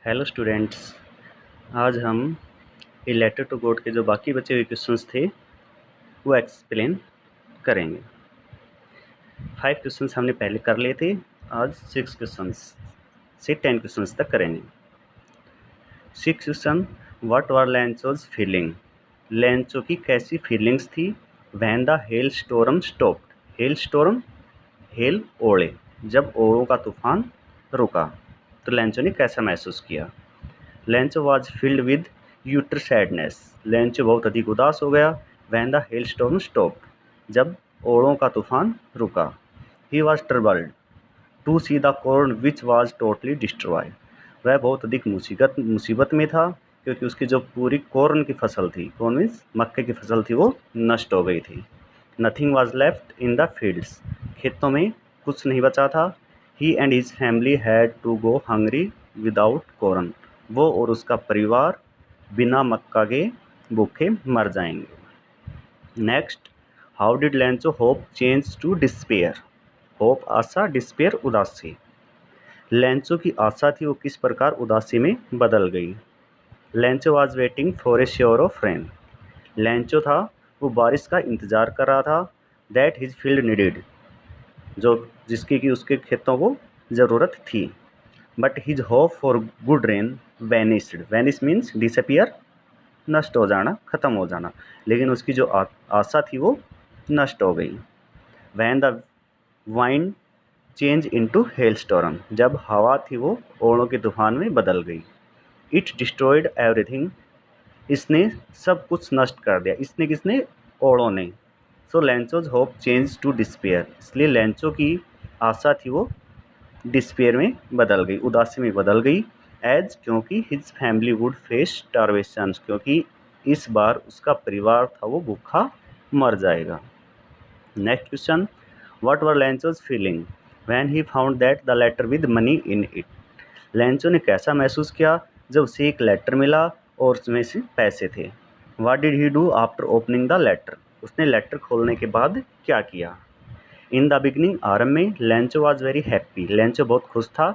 Hello students. आज हम a letter to God के जो बाकी बचे हुए क्वेश्चंस थे वो एक्सप्लेन करेंगे। 5 क्वेश्चंस हमने पहले कर लिए थे। आज 6 क्वेश्चंस से 10 क्वेश्चंस तक करेंगे। 6 question, what were Lencho's feeling, Lencho की कैसी फीलिंग्स थी। When the hail storm stopped, hail storm hail ओले, जब ओलों का तूफान रुका तो लैंचो ने कैसा महसूस किया। Lencho was filled with utter sadness, Lencho बहुत अधिक उदास हो गया। When the hail storm stopped, जब ओलों का तूफान रुका। He was troubled to see the corn which was totally destroyed, वह बहुत अधिक मुसीबत में था क्योंकि उसकी जो पूरी कॉर्न की फसल थी, कॉर्न मीन्स मक्के की फसल थी, वो नष्ट हो गई थी। Nothing was left in the fields, खेतों में कुछ नहीं बचा था। He and his family had to go hungry without corn, वो और उसका परिवार बिना मक्का के भूखे मर जाएंगे। Next, how did Lencho hope change to despair, hope आशा, डिस्पेयर उदासी। लैंचो की आशा थी वो किस प्रकार उदासी में बदल गई। लैंचो was waiting for a sure of rain, लैंचो था वो बारिश का इंतजार कर रहा था। दैट हिज फील्ड नीडेड, जो जिसकी कि उसके खेतों को ज़रूरत थी। But his hope for good rain vanished, vanish means disappear, नष्ट हो जाना, ख़त्म हो जाना, लेकिन उसकी जो आशा थी वो नष्ट हो गई। When the wind change into hello storm, जब हवा थी वो ओलों के तूफान में बदल गई। इट डिस्ट्रॉयड एवरीथिंग, इसने सब कुछ नष्ट कर दिया। इसने किसने, ओलों ने। सो लैंचोज होप चेंज टू डिस्पेयर, इसलिए लैंचो की आशा थी वो डिस्पेयर में बदल गई, उदासी में बदल गई। एज, क्योंकि his family would face starvation, क्योंकि इस बार उसका परिवार था वो भूखा मर जाएगा। Next question, what were Lencho's feeling when he found that the letter with money in it, Lencho ने कैसा महसूस किया जब उसे एक लेटर मिला और उसमें से पैसे थे। What did he do after opening the letter, उसने लेटर खोलने के बाद क्या किया। इन द बिगनिंग, आरंभ में, लैंचो वॉज वेरी हैप्पी, लैंचो बहुत खुश था।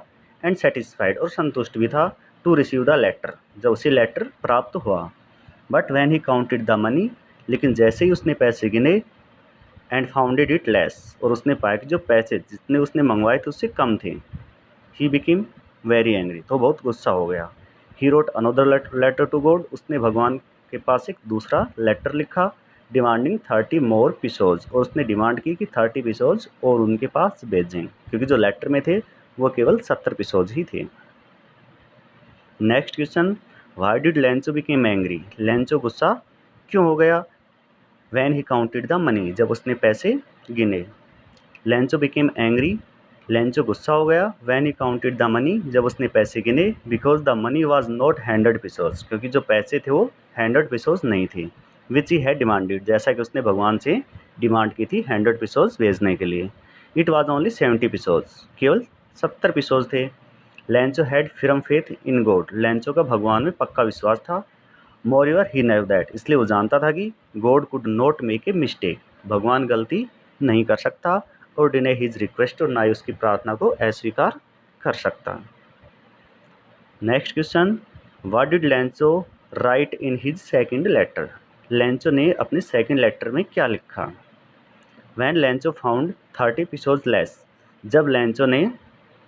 एंड सेटिस्फाइड, और संतुष्ट भी था। टू रिसीव द लेटर, जब उसे लेटर प्राप्त हुआ। But when he counted the money, लेकिन जैसे ही उसने पैसे गिने, एंड फाउंडेड इट लेस, और उसने पाया कि जो पैसे जितने उसने मंगवाए थे उससे कम थे। ही बिकेम वेरी एंग्री, तो बहुत गुस्सा हो गया। He wrote another letter to God, उसने भगवान के पास एक दूसरा लेटर लिखा। डिमांडिंग 30 मोर पिसोज, और उसने डिमांड की कि 30 पिसोज और उनके पास भेजें, क्योंकि जो लेटर में थे वो केवल 70 पिसोज ही थे। Next question, why did लैंचो became angry, लैंचो गुस्सा क्यों हो गया। When he counted the money, जब उसने पैसे गिने। लैंचो बिकेम एंग्री, लैंचो गुस्सा हो गया। When he counted the money, जब उसने पैसे गिने। Because the money was not 100 पिसोज, क्योंकि जो पैसे थे वो 100 पिसोज नहीं थे। विच ही हैड डिमांडेड, जैसा कि उसने भगवान से डिमांड की थी 100 पिसोज भेजने के लिए। इट वॉज ओनली 70 पिसोज, केवल 70 पिसोज थे। Lencho had firm faith in God, Lencho का भगवान में पक्का विश्वास था। मोर एवर ही नेव दैट, इसलिए वो जानता था कि God could not make a mistake, भगवान गलती नहीं कर सकता। और डिने हिज रिक्वेस्ट, और ना ही उसकी प्रार्थना को अस्वीकार कर सकता। Next question, what did Lencho write in his second letter, Lencho ने अपने सेकंड लेटर में क्या लिखा। When Lencho found 30 pesos less, जब लैंचो ने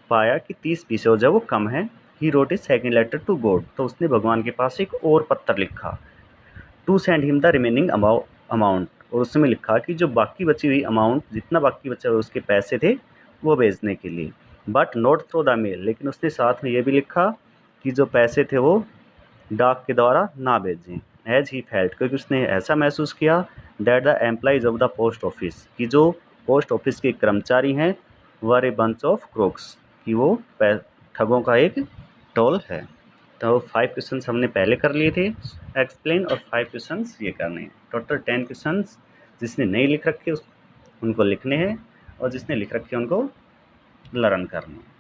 पाया कि 30 पिसोज है वो कम है। He wrote a second letter to God, तो उसने भगवान के पास एक और पत्र लिखा। To send him the remaining amount, और उसमें लिखा कि जो बाकी बची हुई अमाउंट, जितना बाकी बचा हुआ उसके पैसे थे वो भेजने के लिए। But not through the mail, लेकिन उसने साथ में ये भी लिखा कि जो पैसे थे वो डाक के द्वारा ना भेजें। एज ही फेल्ट, क्योंकि उसने ऐसा महसूस किया। That the employees of the post office, कि जो पोस्ट ऑफिस के कर्मचारी हैं, वर ए बंच ऑफ क्रोक्स, कि वो ठगों का एक टोल है। तो 5 क्वेश्चंस हमने पहले कर लिए थे एक्सप्लेन, और 5 क्वेश्चंस ये करने हैं। टोटल 10 क्वेश्चंस, जिसने नहीं लिख रखे उनको लिखने हैं, और जिसने लिख रखे उनको लर्न करना है।